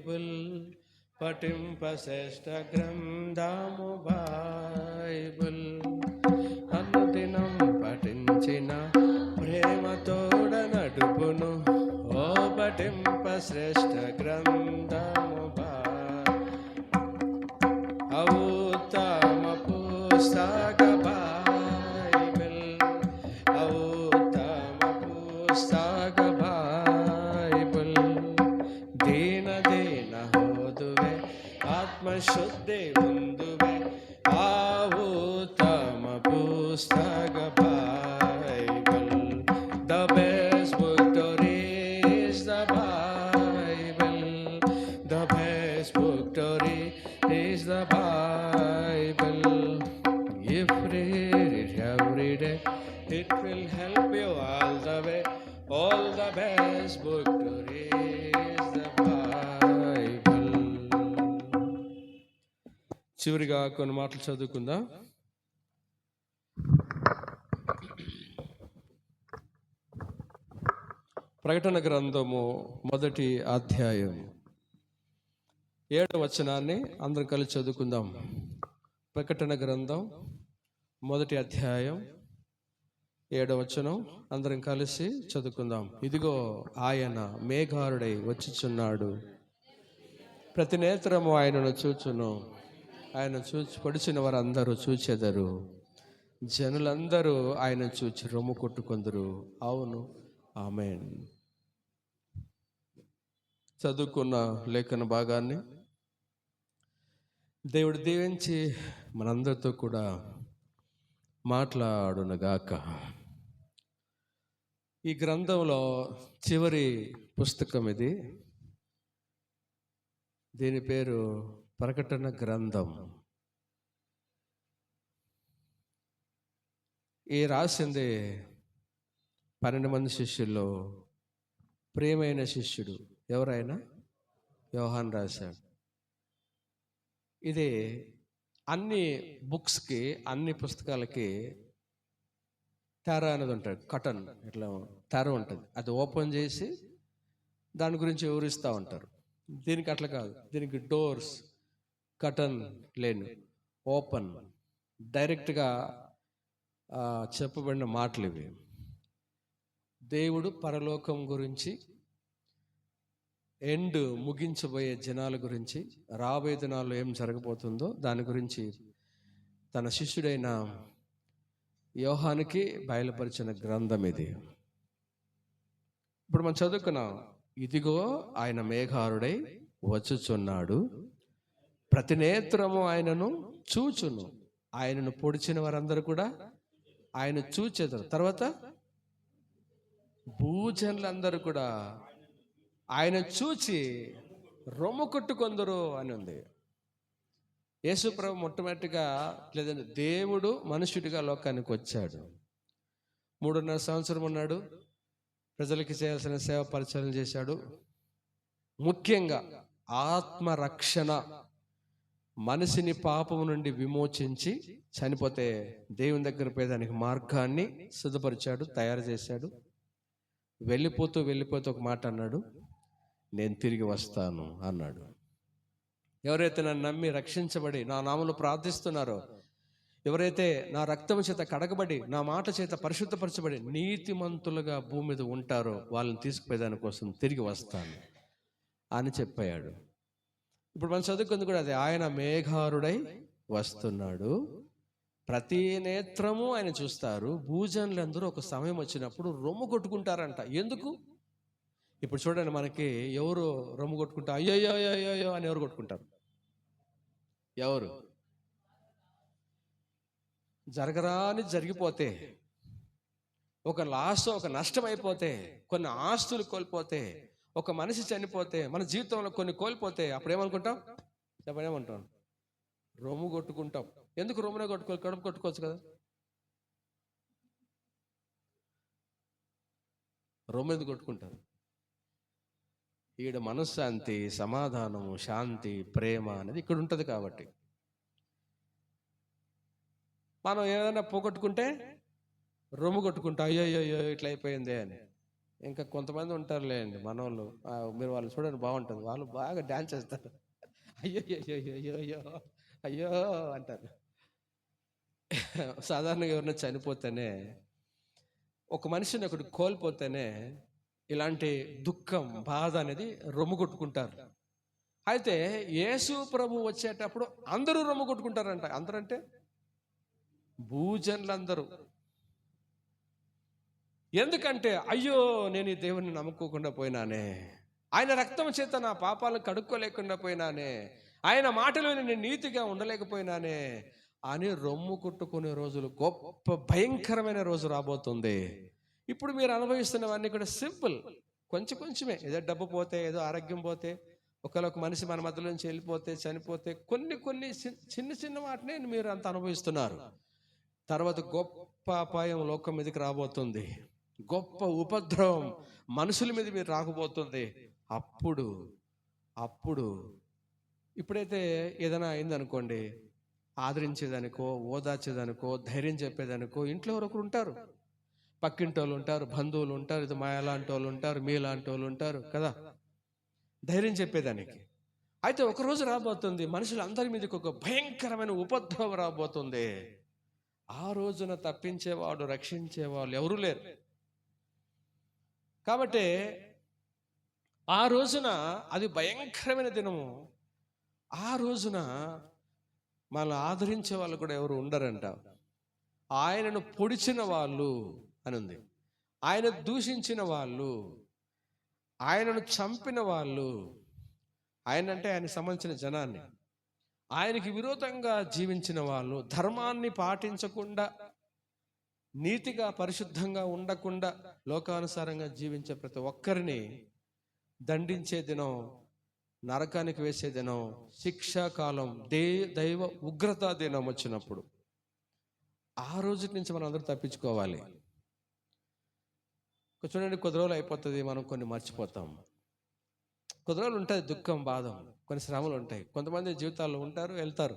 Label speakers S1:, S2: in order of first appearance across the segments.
S1: Bible పఠింప శ్రేష్ఠ గ్రంథము Bible. అనుదినం పఠించిన ప్రేమతోడ నడుపును. ఓ పఠింప శ్రేష్ఠ గ్రంథము ఉత్తమ పుస్తక బైబిల్. ఉత్తమ పుస్తక బైబిల్. దీన దీన హోదువే ఆత్మశుద్ధి ముందువే ఆ ఉత్తమ పుస్తక Bible. The best book to read is the Bible. The best book to read is the Bible. If read it every day, it will help you all the way. All the best book to read is the Bible. చివరిగా కొన్ని మాటలు చదువుకుందాం. ప్రకటన గ్రంథము 1వ అధ్యాయం 7వ వచనాన్ని అందరం కలిసి చదువుకుందాం. ప్రకటన గ్రంథం 1వ అధ్యాయం 7వ వచనం అందరం కలిసి చదువుకుందాం. ఇదిగో ఆయన మేఘారుడై వచ్చుచున్నాడు, ప్రతి నేత్రము ఆయనను చూచును. ఆయన పొడిచిన వారందరూ చూచెదరు, జనులందరూ ఆయన చూచి రొమ్ము కొట్టుకొందురు. అవును, ఆమేన్. చదువుకున్న లేఖన భాగాన్ని దేవుడు దీవించి మనందరితో కూడా మాట్లాడునుగాక. ఈ గ్రంథంలో చివరి పుస్తకం ఇది. దీని పేరు ప్రకటన గ్రంథం. ఈ రాసింది 12 మంది శిష్యుల్లో ప్రియమైన శిష్యుడు ఎవరైనా యోహాన్ రాశాడు. ఇది అన్ని బుక్స్కి, అన్ని పుస్తకాలకి తెర అనేది ఉంటుంది, కటన్ ఇట్లా తెర ఉంటుంది. అది ఓపెన్ చేసి దాని గురించి వివరిస్తూ ఉంటారు. దీనికి అట్లా కాదు, దీనికి డోర్స్, కటన్ లేను, ఓపెన్, డైరెక్ట్గా చెప్పబడిన మాటలు ఇవి. దేవుడు పరలోకం గురించి, ఎండ్ ముగించబోయే జనాల గురించి, రాబోయే దినాల్లో ఏం జరగబోతుందో దాని గురించి తన శిష్యుడైన యోహానుకి బయలుపరిచిన గ్రంథం ఇది. ఇప్పుడు మనం చదువుకున్నాం. ఇదిగో ఆయన మేఘారుడై వచ్చుచున్నాడు, ప్రతి నేత్రము ఆయనను చూచును. ఆయనను పొడిచిన వారందరూ కూడా ఆయన చూచెదరు. తర్వాత భూజనులందరూ కూడా ఆయన చూచి రొమ్ము కొట్టుకొందరు అని ఉంది. యేసు ప్రభు మొట్టమొదటిగా, లేదంటే దేవుడు మనుషుడిగా లోకానికి వచ్చాడు. 3.5 సంవత్సరం ఉన్నాడు, ప్రజలకి చేయాల్సిన సేవ పరిచయం చేశాడు. ముఖ్యంగా ఆత్మరక్షణ, మనిషిని పాపము నుండి విమోచించి చనిపోతే దేవుని దగ్గర పోయేదానికి మార్గాన్ని సిద్ధపరిచాడు, తయారు చేశాడు. వెళ్ళిపోతూ ఒక మాట అన్నాడు, నేను తిరిగి వస్తాను అన్నాడు. ఎవరైతే నన్ను నమ్మి రక్షించబడి నా నామములో ప్రార్థిస్తున్నారో, ఎవరైతే నా రక్తము చేత కడగబడి నా మాట చేత పరిశుద్ధపరచబడి నీతిమంతులుగా భూమి మీద ఉంటారో వాళ్ళని తీసుకుపోయేదాని కోసం తిరిగి వస్తాను అని చెప్పాడు. ఇప్పుడు మనం చదువుకుంది కూడా అదే. ఆయన మేఘారుడై వస్తున్నాడు, ప్రతి నేత్రము ఆయన చూస్తారు. భూజనులందరూ ఒక సమయం వచ్చినప్పుడు రొమ్ము కొట్టుకుంటారంట. ఎందుకు? ఇప్పుడు చూడండి, మనకి ఎవరు రొమ్ము కొట్టుకుంటారు? అయ్యో అయ్యో అని ఎవరు కొట్టుకుంటారు? ఎవరు? జరగరాని జరిగిపోతే, ఒక లాస్, ఒక నష్టం అయిపోతే, కొన్ని ఆస్తులు కోల్పోతే, ఒక మనిషి చనిపోతే, మన జీవితంలో కొన్ని కోల్పోతే అప్పుడు ఏమనుకుంటాం? చెప్పనేమంటాం? రొమ్ము కొట్టుకుంటాం. ఎందుకు రొమ్మునే కడుపు కొట్టుకోవచ్చు కదా. రొమ్ము ఎందుకు కొట్టుకుంటారు? ఈడ మనశ్శాంతి, సమాధానము, శాంతి, ప్రేమ అనేది ఇక్కడ ఉంటుంది. కాబట్టి మనం ఏదైనా పోగొట్టుకుంటే రొమ్ము కొట్టుకుంటాం, అయ్యో ఇట్లా అయిపోయిందే అని. ఇంకా కొంతమంది ఉంటారులేండి మనోళ్ళు, మీరు వాళ్ళు చూడండి బాగుంటుంది, వాళ్ళు బాగా డ్యాన్స్ చేస్తారు. అయ్యో అయ్యో అయ్యో అయ్యో అయ్యో అంటారు. సాధారణంగా ఎవరైనా చనిపోతేనే, ఒక మనిషిని ఒకటి కోల్పోతేనే ఇలాంటి దుఃఖం, బాధ అనేది రొమ్ము కొట్టుకుంటారు. అయితే యేసు ప్రభు వచ్చేటప్పుడు అందరూ రొమ్ము కొట్టుకుంటారంట. అందరంటే భూజనులందరూ. ఎందుకంటే అయ్యో నేను ఈ దేవుని నమ్ముకోకుండా పోయినానే, ఆయన రక్తం చేత నా పాపాలను కడుక్కోలేకుండా పోయినానే, ఆయన మాటలో నేను నీతిగా ఉండలేకపోయినానే అని రొమ్ము కొట్టుకునే రోజులు, గొప్ప భయంకరమైన రోజు రాబోతుంది. ఇప్పుడు మీరు అనుభవిస్తున్నవన్నీ కూడా సింపుల్, కొంచెం కొంచెమే. ఏదో డబ్బు పోతే, ఏదో ఆరోగ్యం పోతే, ఒకవేళ ఒక మనిషి మన మధ్యలో నుంచి వెళ్ళిపోతే, చనిపోతే, కొన్ని కొన్ని చిన్న చిన్న వాటినే మీరు అంత అనుభవిస్తున్నారు. తర్వాత గొప్ప అపాయం లోకం మీదకి రాబోతుంది, గొప్ప ఉపద్రవం మనుషుల మీద మీరు రాకపోతుంది. అప్పుడు అప్పుడు ఇప్పుడైతే ఏదైనా అయిందనుకోండి, ఆదరించేదానికో, ఓదార్చేదానికో, ధైర్యం చెప్పేదానికో ఇంట్లో ఒకరు ఉంటారు, పక్కింటి వాళ్ళు ఉంటారు, బంధువులు ఉంటారు, ఇది మా లాంటి వాళ్ళు ఉంటారు, మీ లాంటి వాళ్ళు ఉంటారు కదా, ధైర్యం చెప్పేదానికి. అయితే ఒకరోజు రాబోతుంది, మనుషులందరి మీదకి ఒక భయంకరమైన ఉపద్రవం రాబోతుంది. ఆ రోజున తప్పించేవాడు, రక్షించేవాళ్ళు ఎవరూ లేరు. కాబట్టి ఆ రోజున అది భయంకరమైన దినము. ఆ రోజున మనల్ని ఆదరించే వాళ్ళు కూడా ఎవరు ఉండరంట. ఆయనను పొడిచిన వాళ్ళు అని ఉంది, ఆయన దూషించిన వాళ్ళు, ఆయనను చంపిన వాళ్ళు, ఆయన అంటే ఆయనకు సంబంధించిన జనాన్ని, ఆయనకి విరోధంగా జీవించిన వాళ్ళు, ధర్మాన్ని పాటించకుండా, నీతిగా పరిశుద్ధంగా ఉండకుండా, లోకానుసారంగా జీవించే ప్రతి ఒక్కరిని దండించే దినం, నరకానికి వేసే దినం, శిక్షాకాలం, దైవ ఉగ్రతా దినం వచ్చినప్పుడు, ఆ రోజు నుంచి మనం అందరూ తప్పించుకోవాలి. చూడండి, కొద్ది రోజులు అయిపోతుంది, మనం కొన్ని మర్చిపోతాం. కొద్ది రోజులు ఉంటుంది దుఃఖం, బాధ, కొన్ని శ్రమలు ఉంటాయి. కొంతమంది జీవితాల్లో ఉంటారు, వెళ్తారు.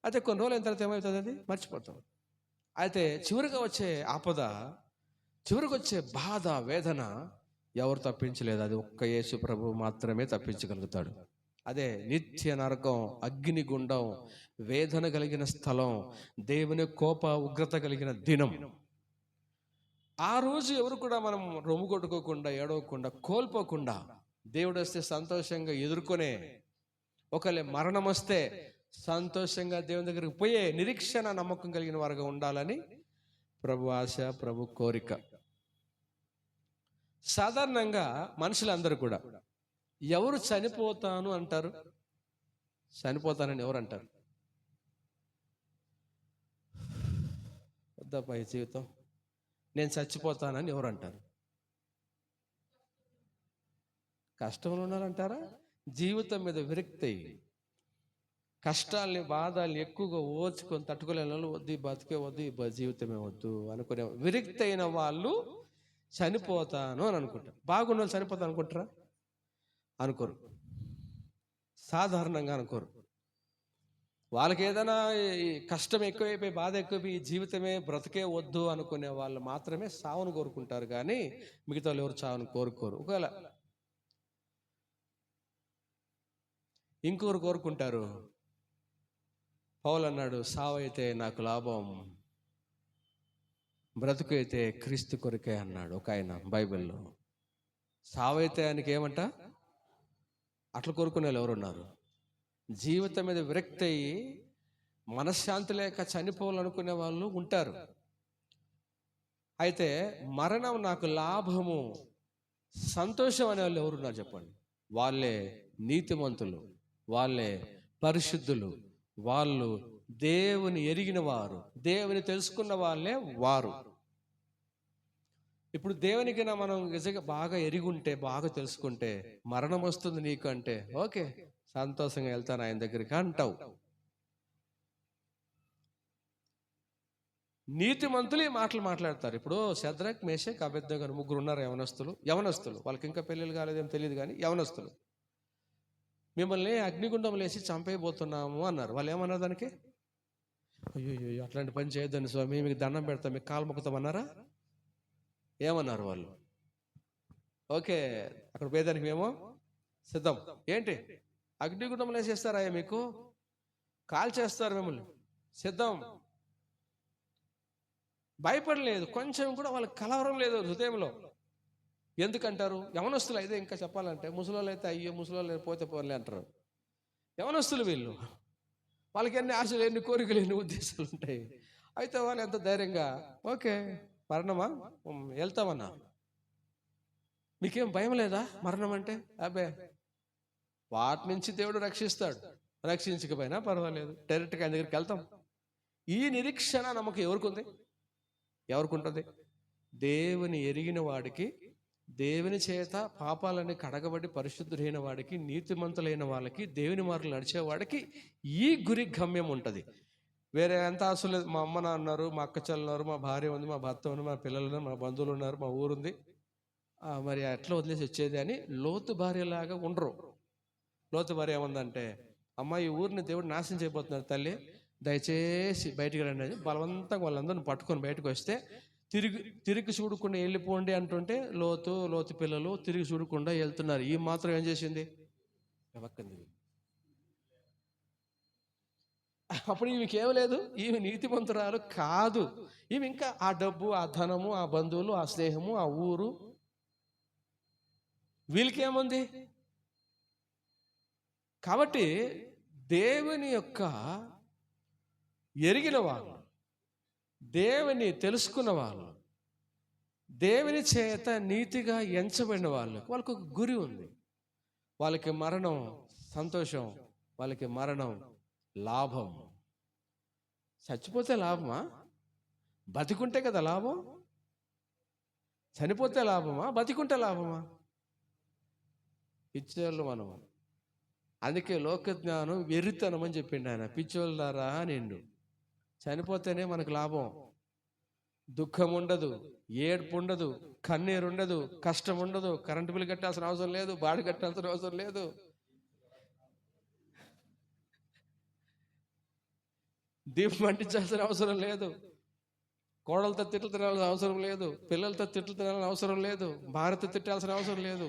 S1: అయితే కొన్ని రోజులు అయిన తర్వాత ఏమవుతుంది, అది మర్చిపోతాం. అయితే చివరిగా వచ్చే ఆపద, చివరికి వచ్చే బాధ, వేదన ఎవరు తప్పించలేదు. అది ఒక్క యేసు ప్రభు మాత్రమే తప్పించగలుగుతాడు. అదే నిత్య నరకం, అగ్నిగుండం, వేదన కలిగిన స్థలం, దేవుని కోప ఉగ్రత కలిగిన దినం. ఆ రోజు ఎవరు కూడా మనం రొమ్ము కొట్టుకోకుండా, ఏడవకుండా, కోల్పోకుండా, దేవుడు వస్తే సంతోషంగా ఎదుర్కొనే, ఒకవేళ మరణం వస్తే సంతోషంగా దేవుని దగ్గరికి పోయే నిరీక్షణ, నమ్మకం కలిగిన వారుగా ఉండాలని ప్రభు ఆశ, ప్రభు కోరిక. సాధారణంగా మనుషులందరూ కూడా ఎవరు చనిపోతాను అంటారు? చనిపోతానని ఎవరు అంటారు? వద్దపై జీవితం, నేను చచ్చిపోతానని ఎవరు అంటారు? కష్టంలో ఉన్నారంటారా? జీవితం మీద విరక్తి, కష్టాల్ని, బాధల్ని ఎక్కువగా ఓర్చుకొని తట్టుకోలేని, వద్దు బతికే వద్దు, జీవితమే వద్దు అనుకునే విరక్తి అయిన వాళ్ళు చనిపోతాను అని అనుకుంటారు. బాగున్న వాళ్ళు చనిపోతాను అనుకుంటారా? అనుకోరు, సాధారణంగా అనుకోరు. వాళ్ళకి ఏదైనా కష్టం ఎక్కువైపోయి, బాధ ఎక్కువైపోయి, జీవితమే బ్రతికే వద్దు అనుకునే వాళ్ళు మాత్రమే సావును కోరుకుంటారు, కానీ మిగతా వాళ్ళు ఎవరు చావును కోరుకోరు. ఒకవేళ ఇంకొకరు కోరుకుంటారు. పౌలు అన్నాడు, సావు అయితే నాకు లాభం, బ్రతుకు అయితే క్రీస్తు కొరకే అన్నాడు ఒక ఆయన బైబిల్లో. సావు అయితే ఆయనకి ఏమంట? అట్లా కోరుకునే వాళ్ళు ఎవరున్నారు? జీవితం మీద విరక్తి అయ్యి మనశ్శాంతి లేక చనిపోవాలనుకునే వాళ్ళు ఉంటారు. అయితే మరణం నాకు లాభము, సంతోషం అనే వాళ్ళు ఎవరున్నారు చెప్పండి? వాళ్ళే నీతిమంతులు, వాళ్ళే పరిశుద్ధులు, వాళ్ళు దేవుని ఎరిగిన వారు, దేవుని తెలుసుకున్న వాళ్ళే వారు. ఇప్పుడు దేవునికైనా మనం నిజంగా బాగా ఎరిగి ఉంటే, బాగా తెలుసుకుంటే, మరణం వస్తుంది నీకు అంటే ఓకే, సంతోషంగా వెళ్తాను ఆయన దగ్గరికి అంటావు. నీతిమంతులు ఈ మాటలు మాట్లాడతారు. ఇప్పుడు శద్రక్, మేషక్, అబేద్నెగో ముగ్గురు ఉన్నారు యవనస్తులు, వాళ్ళకి ఇంకా పెళ్ళిళ్ళు కాలేదేమో తెలియదు, కానీ యవనస్తులు. మిమ్మల్ని అగ్నిగుండం లేసి చంపేయబోతున్నాము అన్నారు. వాళ్ళు ఏమన్నారు దానికి? అయ్యో అట్లాంటి పని చేయొద్దని స్వామి, మీకు దండం పెడతాం, మీకు కాలు మొక్కుతామన్నారా? ఏమన్నారు వాళ్ళు? ఓకే, అక్కడ పోయేదానికి మేము సిద్ధం. ఏంటి అగ్నిగుండంలో వేసేస్తారా మీకు? కాల్ చేస్తారు మిమ్మల్ని, సిద్ధం. భయపడలేదు, కొంచెం కూడా వాళ్ళకి కలవరం లేదు హృదయంలో. ఎందుకంటారు? యవనస్తులు అయితే ఇంకా చెప్పాలంటే, ముసలోళ్ళు అయితే అయ్యో ముసలోళ్ళు పోతే పోలే అంటారు. యవనస్తులు వీళ్ళు, వాళ్ళకి ఎన్ని ఆశలు, ఎన్ని కోరికలు, ఎన్ని ఉద్దేశాలు ఉంటాయి. అయితే వాళ్ళు ఎంత ధైర్యంగా, ఓకే మరణమా వెళ్తామన్నా, మీకేం భయం లేదా మరణం అంటే? అబ్బే, వాటి నుంచి దేవుడు రక్షిస్తాడు, రక్షించకపోయినా పర్వాలేదు, డైరెక్ట్గా ఆయన దగ్గరికి వెళ్తాం. ఈ నిరీక్షణ నమ్మకం ఎవరికి ఉంది? ఎవరికి ఉంటుంది? దేవుని ఎరిగిన వాడికి, దేవుని చేత పాపాలని కడగబడి పరిశుద్ధులైన వాడికి, నీతిమంతులైన వాళ్ళకి, దేవుని మార్గంలో నడిచేవాడికి ఈ గురి గమ్యం ఉంటుంది. వేరే ఎంత ఆశ లేదు. మా అమ్మ నాన్న ఉన్నారు, మా అక్క చెల్లెలు ఉన్నారు, మా భార్య ఉంది, మా భర్త ఉంది, మా పిల్లలు ఉన్నారు, మా బంధువులు ఉన్నారు, మా ఊరుంది, మరి ఎట్లా వదిలేసి వచ్చేది అని లోతు భార్యలాగా ఉండరు. లోతు భార్య ఏముందంటే, అమ్మ ఈ ఊరిని దేవుడు నాశనం చేయబోతున్నారు తల్లి, దయచేసి బయటికి రండి అని బలవంతంగా వాళ్ళందరిని పట్టుకొని బయటకు వస్తే, తిరిగి చూడకుండా వెళ్ళిపోండి అంటుంటే లోతు పిల్లలు తిరిగి చూడకుండా వెళ్తున్నారు. ఈ మాత్రం ఏం చేసింది? అప్పుడు ఈమెకేం లేదు, ఈమె నీతిమంతురాలు కాదు. ఈమె ఇంకా ఆ డబ్బు, ఆ ధనము, ఆ బంధువులు, ఆ స్నేహము, ఆ ఊరు, వీళ్ళకేముంది? కాబట్టి దేవుని యొక్క ఎరిగిన వాళ్ళు, దేవుని తెలుసుకున్న వాళ్ళు, దేవుని చేత నీతిగా ఎంచబడిన వాళ్ళకి ఒక గురి ఉంది. వాళ్ళకి మరణం సంతోషం, వాళ్ళకి మరణం లాభం. చచ్చిపోతే లాభమా? బతికుంటే కదా లాభం. చనిపోతే లాభమా? బతికుంటే లాభమా? పిచ్చోళ్ళు మనం. అందుకే లోకజ్ఞానం వెర్రితనం అని చెప్పిండు ఆయన. పిచ్చోళ్ళారా నిండు, చనిపోతేనే మనకు లాభం. దుఃఖం ఉండదు, ఏడ్పు ఉండదు, కన్నీరు ఉండదు, కష్టం ఉండదు, కరెంటు బిల్లు కట్టాల్సిన అవసరం లేదు, బాడి కట్టాల్సిన అవసరం లేదు, దీపం అంటించాల్సిన అవసరం లేదు, కోడలతో తిట్లు తినాల్సిన అవసరం లేదు, పిల్లలతో తిట్లు తినాల్సిన అవసరం లేదు, భార్యతో తిట్టాల్సిన అవసరం లేదు.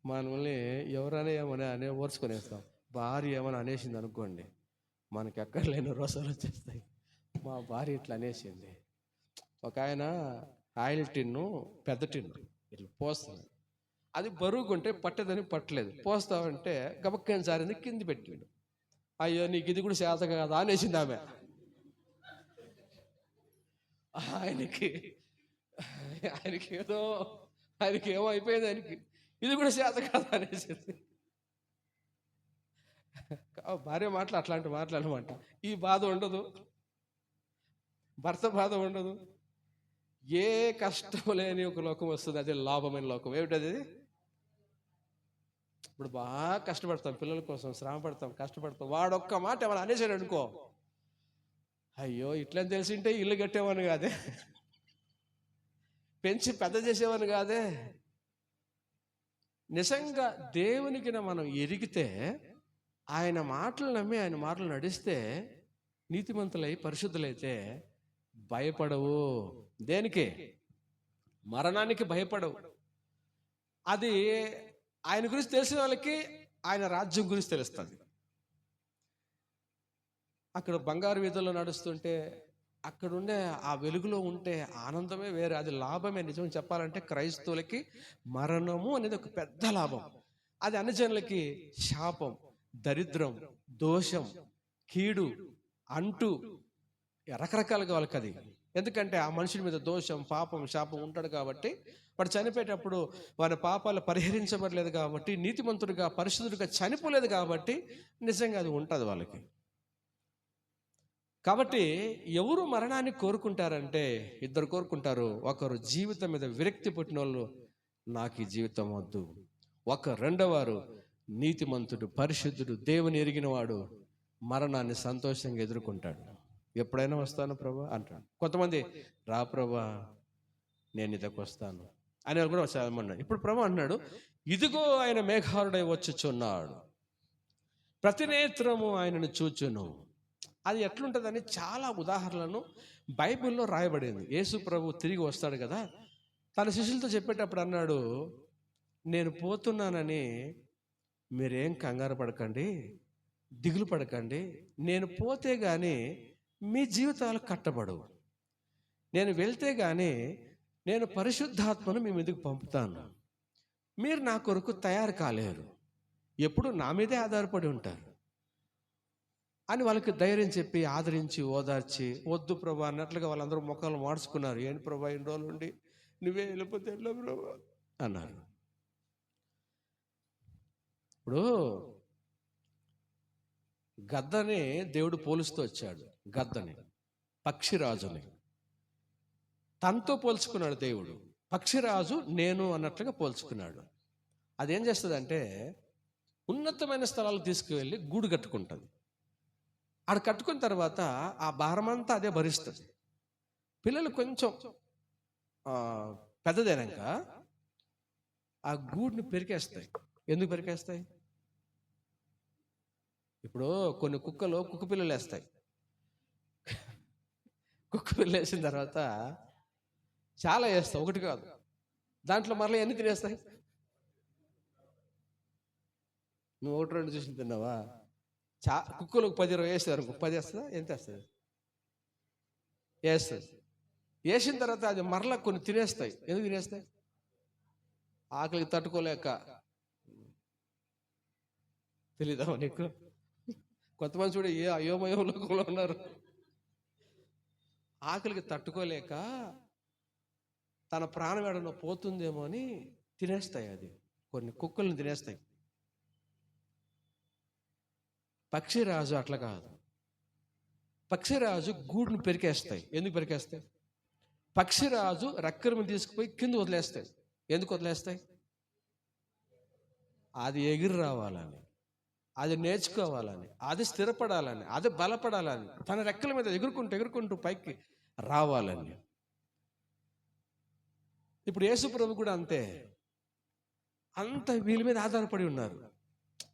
S1: మనల్ని ఎవరైనా ఏమని ఓర్చుకొనేస్తాం. భార్య ఏమైనా అనేసింది అనుకోండి, మనకి ఎక్కడ లేని రోసాలు వచ్చేస్తాయి. మా భార్య ఇట్లా అనేసింది. ఒక ఆయన ఆయిల్ టిన్ను, పెద్ద టిన్ను ఇట్లా పోస్తుంది, అది బరువుకుంటే పట్టేదని పట్టలేదు, పోస్తామంటే గబక్కని సారింది, కింది పెట్టాడు. అయ్యో నీకు ఇది కూడా శాత కదా అనేసింది ఆమె. ఆయనకి ఏమో అయిపోయింది, ఇది కూడా శాత కాదా అనేసింది. భార్య మాటలు అట్లాంటి మాట్లాడమంట. ఈ బాధ ఉండదు, భర్త బాధ ఉండదు, ఏ కష్టం లేని ఒక లోకం వస్తుంది. అదే లాభమైన లోకం. ఏమిటది? ఇప్పుడు బాగా కష్టపడతాం, పిల్లల కోసం శ్రమ పడతాం, కష్టపడతాం, వాడొక్క మాట ఏమైనా అనేసాడు అనుకో, అయ్యో ఇట్లని తెలిసింటే ఇల్లు కట్టేవాని కాదే, పెంచి పెద్ద చేసేవాని కాదే. నిజంగా దేవునికి మనం ఎరిగితే, ఆయన మాటలు నమ్మి ఆయన మాటలు నడిస్తే, నీతిమంతులై పరిశుద్ధులైతే భయపడవు. దేనికి? మరణానికి భయపడవు. అది ఆయన గురించి తెలిసిన వాళ్ళకి ఆయన రాజ్యం గురించి తెలుస్తుంది. అక్కడ బంగారు వీధుల్లో నడుస్తుంటే, అక్కడుండే ఆ వెలుగులో ఉంటే ఆనందమే వేరే, అది లాభమే. నిజం చెప్పాలంటే క్రైస్తవులకి మరణము అనేది ఒక పెద్ద లాభం. అది అన్ని జనులకి శాపం, దరిద్రం, దోషం, కీడు, అంటూ రకరకాలుగా వాళ్ళకి అది. ఎందుకంటే ఆ మనుషుల మీద దోషం, పాపం, శాపం ఉంటాడు కాబట్టి, వాడు చనిపోయేటప్పుడు వారి పాపాలు పరిహరించబడలేదు కాబట్టి, నీతిమంతుడిగా పరిశుద్ధుడిగా చనిపోలేదు కాబట్టి నిజంగా అది ఉంటుంది వాళ్ళకి. కాబట్టి ఎవరు మరణాన్ని కోరుకుంటారంటే ఇద్దరు కోరుకుంటారు. ఒకరు జీవితం మీద విరక్తి పుట్టిన వాళ్ళు, నాకు ఈ జీవితం వద్దు. రెండవవారు నీతిమంతుడు, పరిశుద్ధుడు, దేవుని ఎరిగిన వాడు మరణాన్ని సంతోషంగా ఎదుర్కొంటాడు. ఎప్పుడైనా వస్తాను ప్రభా అంటాడు. కొంతమంది రా ప్రభా నేను ఇదకు వస్తాను అని కూడా వచ్చామన్నాడు. ఇప్పుడు ప్రభు అన్నాడు, ఇదిగో ఆయన మేఘారుడై వచ్చుచున్నాడు, ప్రతి నేత్రము ఆయనను చూచును. అది ఎట్లుంటుందని చాలా ఉదాహరణలను బైబిల్లో రాయబడింది. యేసు ప్రభు తిరిగి వస్తాడు కదా, తన శిష్యులతో చెప్పేటప్పుడు అన్నాడు, నేను పోతున్నానని మీరేం కంగారు పడకండి, దిగులు పడకండి. నేను పోతే గాని మీ జీవితాలు కట్టబడవు. నేను వెళ్తే గాని నేను పరిశుద్ధాత్మను మీ మీదకి పంపుతాను. మీరు నా కొరకు తయారు కాలేరు, ఎప్పుడు నా మీదే ఆధారపడి ఉంటారు అని వాళ్ళకి ధైర్యం చెప్పి ఆదరించి ఓదార్చి, వద్దు ప్రభా అన్నట్లుగా వాళ్ళందరూ ముఖాలు మార్చుకున్నారు. ఏంటి ప్రభా ఇన్ని రోజులు ఉండి నువ్వే వెళ్ళిపోతే ఎట్లా ప్రభా అన్నారు. ఇప్పుడు గద్దని దేవుడు పోలుస్తూ వచ్చాడు. గద్దని, పక్షిరాజుని తనతో పోల్చుకున్నాడు దేవుడు. పక్షిరాజు నేను అన్నట్లుగా పోల్చుకున్నాడు. అదేం చేస్తుందంటే ఉన్నతమైన స్థలాలు తీసుకువెళ్ళి గూడు కట్టుకుంటుంది. ఆడ కట్టుకున్న తర్వాత ఆ భారమంతా అదే భరిస్తుంది. పిల్లలు కొంచెం పెద్దదైనాక ఆ గూడుని పెరికేస్తాయి. ఎందుకు పెరికేస్తాయి? ఇప్పుడు కొన్ని కుక్కలు కుక్క పిల్లలు వేస్తాయి. కుక్క పిల్లలు వేసిన తర్వాత చాలా వేస్తాయి, ఒకటి కాదు. దాంట్లో మరలా ఎన్ని తినేస్తాయి? నువ్వు ఒకటి రెండు చూసి తిన్నావా? కుక్కలు 10-20 వేస్తారు, 10 వేస్తుందా? ఎంత వేస్తుంది? వేస్తుంది. వేసిన తర్వాత అది మరలా కొన్ని తినేస్తాయి. ఎందుకు తినేస్తాయి? ఆకలికి తట్టుకోలేక. తెలీదా నీకు? కొంతమంది చూడ అయోమయం లోకంలో ఉన్నారు. ఆకలికి తట్టుకోలేక తన ప్రాణం ఎడనో పోతుందేమో అని తినేస్తాయి. అది కొన్ని కుక్కలను తినేస్తాయి. పక్షిరాజు అట్లా కాదు. పక్షిరాజు గూడును పెరికేస్తాయి. ఎందుకు పెరికేస్తాయి? పక్షిరాజు రెక్కలను తీసుకుపోయి కింద వదిలేస్తాయి. ఎందుకు వదిలేస్తాయి? అది ఎగిరి రావాలని, అది నేర్చుకోవాలని, అది స్థిరపడాలని, అది బలపడాలని, తన రెక్కల మీద ఎగురుకుంటూ పైకి రావాలని. ఇప్పుడు యేసు ప్రభు కూడా అంతే. అంత వీళ్ళ మీద ఆధారపడి ఉన్నారు.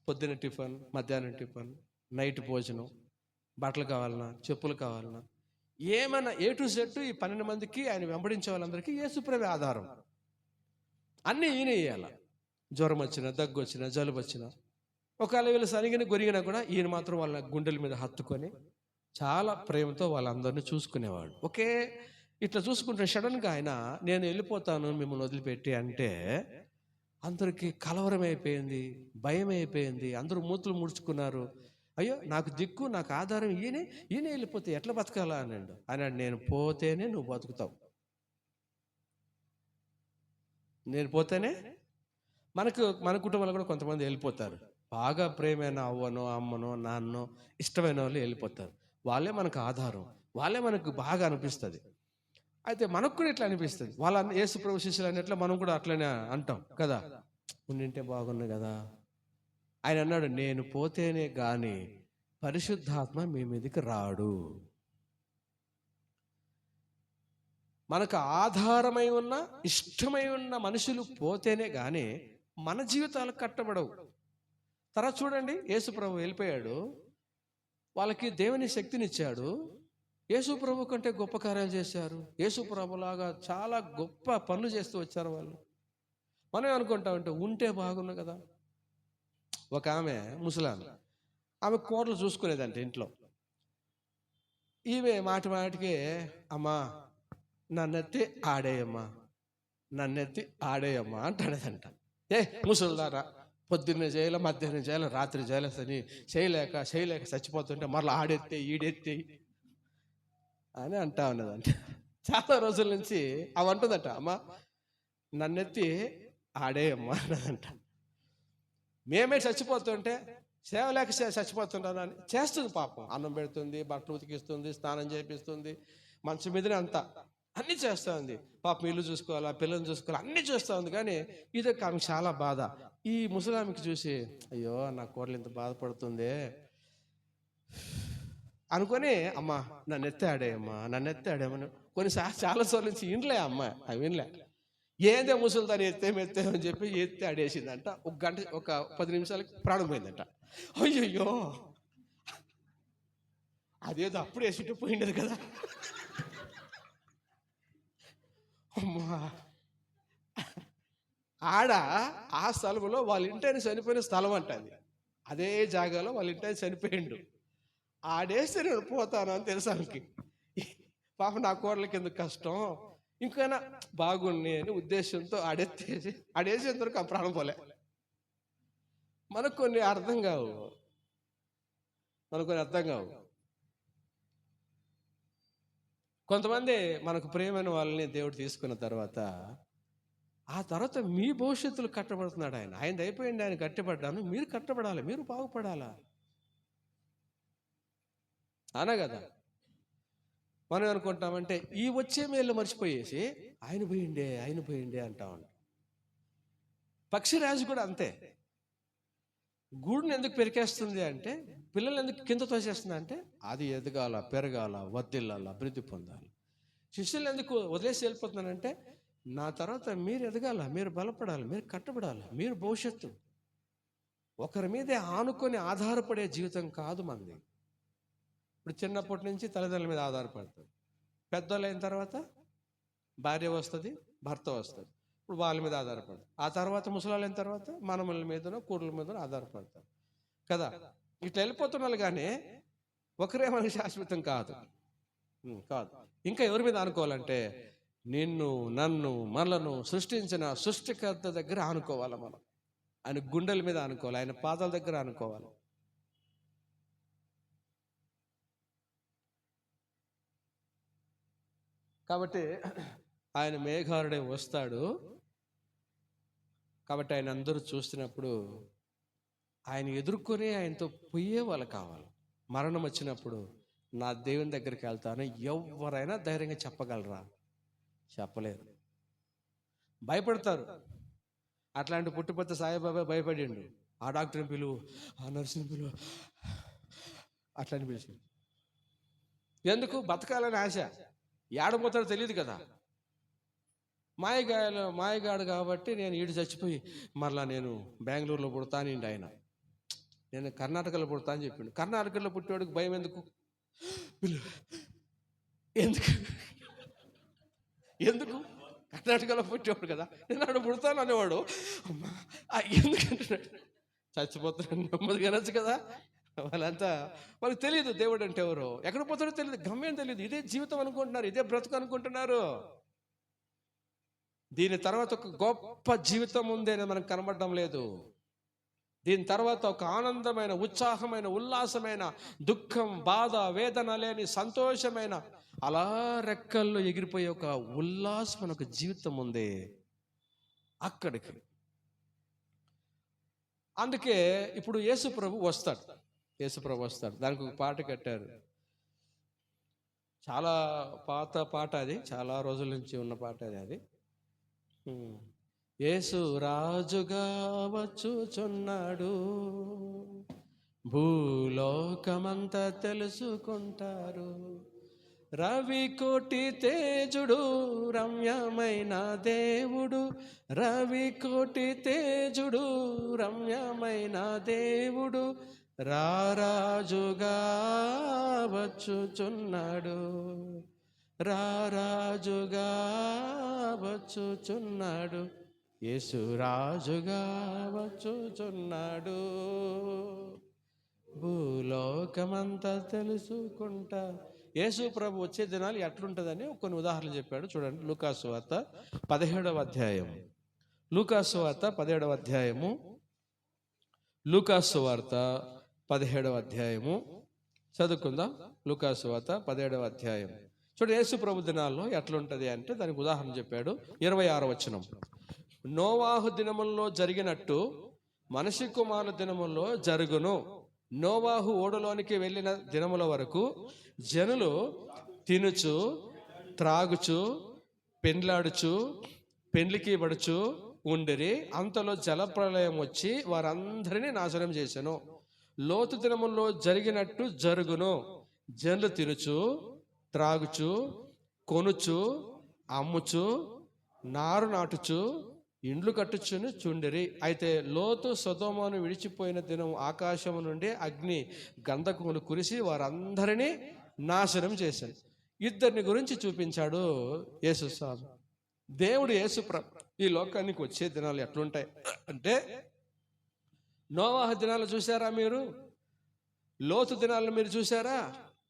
S1: పొద్దున్న టిఫిన్, మధ్యాహ్నం టిఫిన్, నైట్ భోజనం, బట్టలు కావాలన్నా, చెప్పులు కావాలన్నా, ఏమైనా A to Z ఈ 12 మందికి ఆయన వెంబడించే వాళ్ళందరికీ యేసు ప్రభు ఆధారం. అన్నీ ఈయన ఇయ్యాల. జ్వరం వచ్చినా, దగ్గు వచ్చినా, జలుబు వచ్చినా, ఒకవేళ వీళ్ళు సరిగిన గొరిగినా కూడా ఈయన మాత్రం వాళ్ళ గుండెల మీద హత్తుకొని చాలా ప్రేమతో వాళ్ళందరినీ చూసుకునేవాడు. ఒకే ఇట్లా చూసుకుంటే సడన్గా ఆయన నేను వెళ్ళిపోతాను మిమ్మల్ని వదిలిపెట్టి అంటే అందరికీ కలవరం అయిపోయింది, భయం అయిపోయింది. అందరూ మూతులు ముడుచుకున్నారు. అయ్యో నాకు దిక్కు, నాకు ఆధారం ఈయన వెళ్ళిపోతే ఎట్లా బతకాలా అన్నాడు. అన్నాడు, నేను పోతేనే నువ్వు బతుకుతావు. నేను పోతేనే. మన కుటుంబంలో కూడా కొంతమంది వెళ్ళిపోతారు. బాగా ప్రేమైన అవ్వనో, అమ్మనో, నాన్నో, ఇష్టమైన వాళ్ళు వెళ్ళిపోతారు. వాళ్ళే మనకు ఆధారం, వాళ్ళే మనకు బాగా అనిపిస్తుంది. అయితే మనకు కూడా ఇట్లా అనిపిస్తుంది. వాళ్ళ యేసు ప్రభు శిష్యులు అన్నట్లు మనం కూడా అట్లనే అంటాం కదా, ఉండింటే బాగున్నాయి కదా. ఆయన అన్నాడు, నేను పోతేనే గాని పరిశుద్ధాత్మ మీ మీదకి రాడు. మనకు ఆధారమై ఉన్న, ఇష్టమై ఉన్న మనుషులు పోతేనే గాని మన జీవితాలు కట్టబడవు. తర్వాత చూడండి, యేసు ప్రభు వెళ్ళిపోయాడు, వాళ్ళకి దేవుని శక్తినిచ్చాడు. యేసు ప్రభు కంటే గొప్ప కార్యాలు చేశారు. యేసు ప్రభులాగా చాలా గొప్ప పనులు చేస్తూ వచ్చారు వాళ్ళు. మనం అనుకుంటామంటే ఉంటే బాగున్నా కదా. ఒక ఆమె ముసలామె, ఆమె కూరలు చూసుకునేదంటే ఇంట్లో. ఈమె మాటికి అమ్మా నన్నెత్తి ఆడేయమ్మా, నన్నెత్తి ఆడేయమ్మా అంటాడేదంట. ముసలిదారా, పొద్దున్నే చేయాలి, మధ్యాహ్నం చేయాలి, రాత్రి చేయాలి, చేయలేక చచ్చిపోతుంటే మరలా ఆడెత్తే ఈడెత్తే అని అంటా ఉన్నదంట. చాలా రోజుల నుంచి అవి అంటుందట, అమ్మా నన్నెత్తి ఆడేయమ్మా అన్నదంట. మేమే చచ్చిపోతుంటే సేవలేక చచ్చిపోతున్నాను అని చేస్తుంది. పాపం అన్నం పెడుతుంది, బట్టలు ఉతికిస్తుంది, స్నానం చేపిస్తుంది, మంచం మీదనే అంతా అన్నీ చేస్తూ ఉంది. పాపం ఇల్లు చూసుకోవాలా, పిల్లల్ని చూసుకోవాలి, అన్నీ చేస్తూ ఉంది. కానీ ఇది ఆమెకు చాలా బాధ. ఈ ముసలామికి చూసి అయ్యో నా కోడలు ఇంత బాధపడుతుంది అనుకొని, అమ్మా నన్ను ఎత్తి ఆడేయమ్మా, నన్ను ఎత్తి ఆడేయమ్మని కొన్నిసార్లు చాలా సార్లు నుంచి ఇంట్లో అమ్మ అవి వినలే. ఏందే ముసలిదాన్ని ఎత్తేమని చెప్పి ఎత్తి ఆడేసిందంట. ఒక 10 నిమిషాలకి ప్రాణం పోయిందంట. అయ్యయ్యో, అదేదో అప్పుడు వేసిట్టు పోయిండదు కదా. అమ్మా ఆడ ఆ స్థలంలో వాళ్ళ ఇంటైన చనిపోయిన స్థలం అంట అది. అదే జాగాలో వాళ్ళ ఇంటైన చనిపోయిండు. ఆడేస్తే నేను పోతాను అని తెలుసు ఆమెకి. పాప నా కోడలకి ఎందుకు కష్టం, ఇంకైనా బాగుంది అని ఉద్దేశంతో ఆడేసేంతవరకు ఆ ప్రాణం పోలే. మనకు కొన్ని అర్థం కావు. కొంతమంది మనకు ప్రియమైన వాళ్ళని దేవుడు తీసుకున్న తర్వాత ఆ తర్వాత మీ భవిష్యత్తులు కట్టబడుతున్నాడు ఆయన. ఆయనది అయిపోయింది, ఆయన కట్టబడ్డాను, మీరు కట్టబడాలి, మీరు బాగుపడాలా అనా కదా. మనం అనుకుంటామంటే ఈ వచ్చే మేళ్ళు మర్చిపోయేసి ఆయన పోయిండే అంటా ఉంటాం. పక్షిరాజు కూడా అంతే. గూడుని ఎందుకు పెరికేస్తుంది అంటే, పిల్లలు ఎందుకు కింద తోసేస్తుంది అంటే, అది ఎదగాల, పెరగాల, వర్ధిల్లాల, అభివృద్ధి పొందాలి. శిష్యులు ఎందుకు వదిలేసి వెళ్ళిపోతున్నానంటే, నా తర్వాత మీరు ఎదగాల, మీరు బలపడాలి, మీరు కట్టబడాలి, మీరు భవిష్యత్తు. ఒకరి మీదే ఆనుకొని ఆధారపడే జీవితం కాదు మనది. ఇప్పుడు చిన్నప్పటి నుంచి తల్లిదండ్రుల మీద ఆధారపడతారు. పెద్దోళ్ళు అయిన తర్వాత భార్య వస్తుంది, భర్త వస్తుంది, ఇప్పుడు వాళ్ళ మీద ఆధారపడతారు. ఆ తర్వాత ముసలాళ్ళు అయిన తర్వాత మనమల మీదనో కూడల మీదనో ఆధారపడతారు కదా. ఇట్లా వెళ్ళిపోతున్నారు. కానీ ఒకరే మనకి శాశ్వతం కాదు. ఇంకా ఎవరి మీద ఆనుకోవాలంటే, నిన్ను, నన్ను, మనలను సృష్టించిన సృష్టికర్త దగ్గర ఆనుకోవాలి. మనం ఆయన గుండెల మీద ఆనుకోవాలి, ఆయన పాదాల దగ్గర ఆనుకోవాలి. కాబట్టి ఆయన మేఘారుడే వస్తాడు. కాబట్టి ఆయన అందరూ చూస్తున్నప్పుడు ఆయన ఎదుర్కొని ఆయనతో పోయే వాళ్ళు కావాలి. మరణం వచ్చినప్పుడు నా దేవుని దగ్గరికి వెళ్తాను ఎవరైనా ధైర్యంగా చెప్పగలరా? చెప్పలేరు, భయపడతారు. అట్లాంటి పుట్టుపత్తి సాయిబాబా భయపడిండు. ఆ డాక్టర్ని పిలువు, ఆ నర్సుని పిలువు, అట్లాంటి పిలిచి ఎందుకు? బతకాలని ఆశ. ఏడపోతాడో తెలియదు కదా. మాయగాడు కాబట్టి నేను ఈడు చచ్చిపోయి మరలా నేను బెంగళూరులో పుడతానండి ఆయన, నేను కర్ణాటకలో పుడతా అని చెప్పిండు. కర్ణాటకలో పుట్టేవాడికి భయం ఎందుకు? ఎందుకు కర్ణాటకలో పుట్టేవాడు కదా, నేను ఆడు పుడతాను అనేవాడు. అమ్మా ఎందుకంటే చచ్చిపోతున్నాడు, నెమ్మదిగా అనొచ్చు కదా. వాళ్ళకి తెలియదు దేవుడు అంటే ఎవరు, ఎక్కడ పోతాడో తెలియదు, గమ్యం తెలియదు. ఇదే జీవితం అనుకుంటున్నారు, ఇదే బ్రతుకు అనుకుంటున్నారు. దీని తర్వాత ఒక గొప్ప జీవితం ఉందని మనకు కనబడడం లేదు. దీని తర్వాత ఒక ఆనందమైన, ఉత్సాహమైన, ఉల్లాసమైన, దుఃఖం, బాధ, వేదన లేని సంతోషమైన, అలా రెక్కల్లో ఎగిరిపోయే ఒక ఉల్లాసమైన ఒక జీవితం ఉంది అక్కడికి. అందుకే ఇప్పుడు యేసుప్రభు వస్తాడు. దానికి ఒక పాట కట్టారు. చాలా పాత పాట అది, చాలా రోజుల నుంచి ఉన్న పాట అది. యేసు రాజుగా వచ్చుచున్నాడు, భూలోకమంతా తెలుసుకుంటారు. రవి కోటి తేజుడు, రమ్యమైన దేవుడు, రవి కోటి తేజుడు, రమ్యమైన దేవుడు, రారాజుగా వచ్చుచున్నాడు, రారాజుగా వచ్చుచున్నాడు, యేసు రాజుగా వచ్చుచున్నాడు, భూలోకమంతా తెలుసుకుంటా. యేసు ప్రభు వచ్చే దినాలు ఎట్లుంటుందని కొన్ని ఉదాహరణలు చెప్పాడు. చూడండి, లూకాసు వార్త 17వ అధ్యాయం. లూకాసు వార్త 17వ అధ్యాయము. లూకాసు వార్త 17వ అధ్యాయము చదువుకుందాం. లూకాసు వార్త 17వ అధ్యాయం. చూడండి, యేసు ప్రభు దినాల్లో ఎట్లుంటది అంటే దానికి ఉదాహరణ చెప్పాడు. 26వ వచనం. నోవాహు దినముల్లో జరిగినట్టు మనిషి కుమారుల దినముల్లో జరుగును. నోవాహు ఓడలోనికి వెళ్ళిన దినముల వరకు జనులు తినుచు, త్రాగుచు, పెండ్లాడుచు, పెండ్లికి పడుచు ఉండిరి. అంతలో జలప్రలయం వచ్చి వారందరినీ నాశనం చేశాను. లోతు దినముల్లో జరిగినట్టు జరుగును. జనులు తినుచు, త్రాగుచు, కొనుచు, అమ్ముచు, నారు నాటుచు, ఇండ్లు కట్టుచుని చుండిరి. అయితే లోతు సొదొమను విడిచిపోయిన దినం ఆకాశము నుండి అగ్ని గంధకములు కురిసి వారందరినీ నాశనం చేశాను. ఇద్దరిని గురించి చూపించాడు యేసు స్వామి. దేవుడు ఈ లోకానికి వచ్చే దినాలు ఎట్లుంటాయి అంటే, నోవాహు దినాలు చూసారా మీరు? లోతు దినాలను మీరు చూసారా?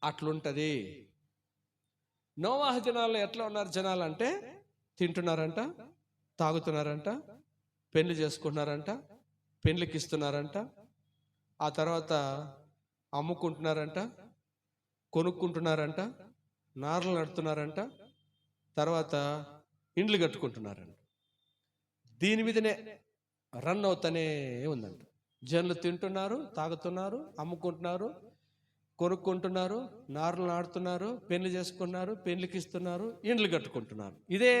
S1: అట్లుంటది. నోవాహు దినాల్లో ఎట్లా ఉన్నారు జనాలు అంటే, తింటున్నారంట, తాగుతున్నారంట, పెళ్లి చేసుకుంటున్నారంట, పెళ్లికి ఇస్తున్నారంట, ఆ తర్వాత అమ్ముకుంటున్నారంట, కొనుక్కుంటున్నారంట, నార్లు నడుతున్నారంట, తర్వాత ఇండ్లు కట్టుకుంటున్నారంట. దీని మీదనే రన్ అవుతానే ఉందంట. జనులు తింటున్నారు, తాగుతున్నారు, అమ్ముకుంటున్నారు, కొనుక్కుంటున్నారు, నార్లు నాడుతున్నారు, పెళ్లి చేసుకున్నారు, పెళ్లికి ఇస్తున్నారు, ఇండ్లు కట్టుకుంటున్నారు. ఇదే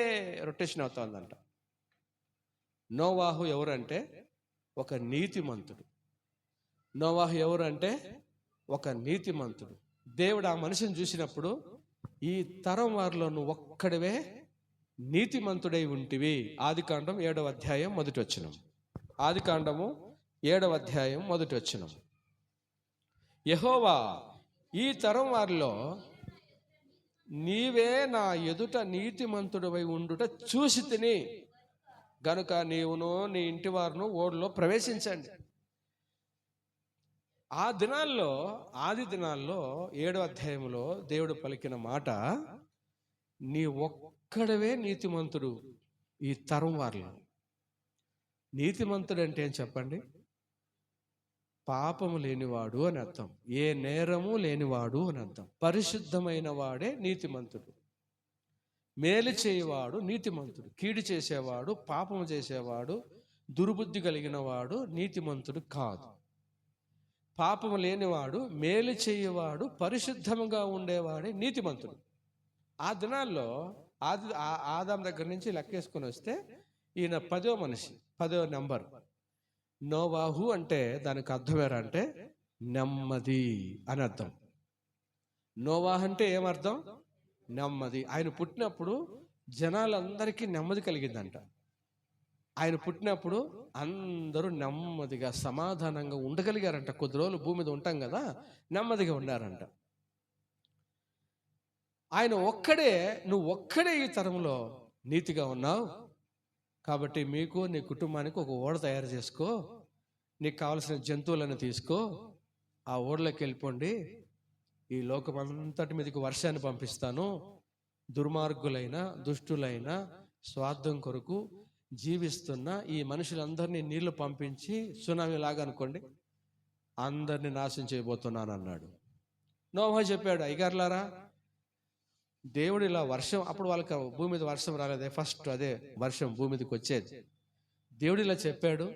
S1: రొటేషన్ అవుతుందంట. నోవాహు ఎవరంటే ఒక నీతిమంతుడు. నోవాహు ఎవరంటే ఒక నీతిమంతుడు. దేవుడు ఆ మనిషిని చూసినప్పుడు, ఈ తరం వారిలో నువ్వు ఒక్కడివే నీతిమంతుడై ఉంటివి. ఆదికాండం 7వ అధ్యాయం 1వ వచనం. ఆదికాండము 7వ అధ్యాయం 1వ వచనం. యెహోవా ఈ తరం వారిలో నీవే నా ఎదుట నీతిమంతుడవై ఉండుట చూసి తిని గనుక నీవును నీ ఇంటి వారును ఓడలో ప్రవేశించండి. ఆ దినాల్లో, ఆది దినాల్లో 7వ అధ్యాయంలో దేవుడు పలికిన మాట, నీ ఒక్కడవే నీతిమంతుడు ఈ తరం వారిలో. నీతిమంతుడు అంటే ఏం చెప్పండి? పాపము లేనివాడు అని అర్థం. ఏ నేరము లేనివాడు అని అర్థం. పరిశుద్ధమైన వాడే నీతిమంతుడు. మేలు చేయవాడు నీతిమంతుడు. కీడు చేసేవాడు, పాపము చేసేవాడు, దుర్బుద్ధి కలిగిన వాడు నీతిమంతుడు కాదు. పాపము లేనివాడు, మేలు చేయవాడు, పరిశుద్ధముగా ఉండేవాడే నీతిమంతుడు. ఆ దినాల్లో ఆదాం దగ్గర నుంచి లెక్కేసుకొని వస్తే ఈయన 10వ మనిషి, 10వ నెంబర్. నోవాహు అంటే దానికి అర్థం ఏంటంటే నెమ్మది అని అర్థం. నోవాహు అంటే ఏమర్థం? నెమ్మది. ఆయన పుట్టినప్పుడు జనాలందరికీ నెమ్మది కలిగిందంట. ఆయన పుట్టినప్పుడు అందరూ నెమ్మదిగా సమాధానంగా ఉండగలిగారంట. కొద్ది రోజులు భూమి మీద ఉంటాం కదా, నెమ్మదిగా ఉన్నారంట. ఆయన ఒక్కడే, నువ్వు ఒక్కడే ఈ తరంలో నీతిగా ఉన్నావు కాబట్టి మీకు, నీ కుటుంబానికి ఒక ఓడ తయారు చేసుకో, నీకు కావలసిన జంతువులను తీసుకో, ఆ ఓడలోకి వెళ్ళిపోండి, ఈ లోకం అంతటి మీదకి వర్షాన్ని పంపిస్తాను, దుర్మార్గులైన, దుష్టులైన, స్వార్థం కొరకు జీవిస్తున్న ఈ మనుషులందరినీ నీళ్లు పంపించి, సునామీ లాగా అనుకోండి, అందరినీ నాశనం చేయబోతున్నాను అన్నాడు. నోవాహు చెప్పాడు, అయ్యగారులారా, దేవుడు ఇలా వర్షం, అప్పుడు వాళ్ళకి భూమి మీద వర్షం రాలేదే, ఫస్ట్ అదే వర్షం భూమి మీదకి వచ్చేది. దేవుడు ఇలా చెప్పాడు,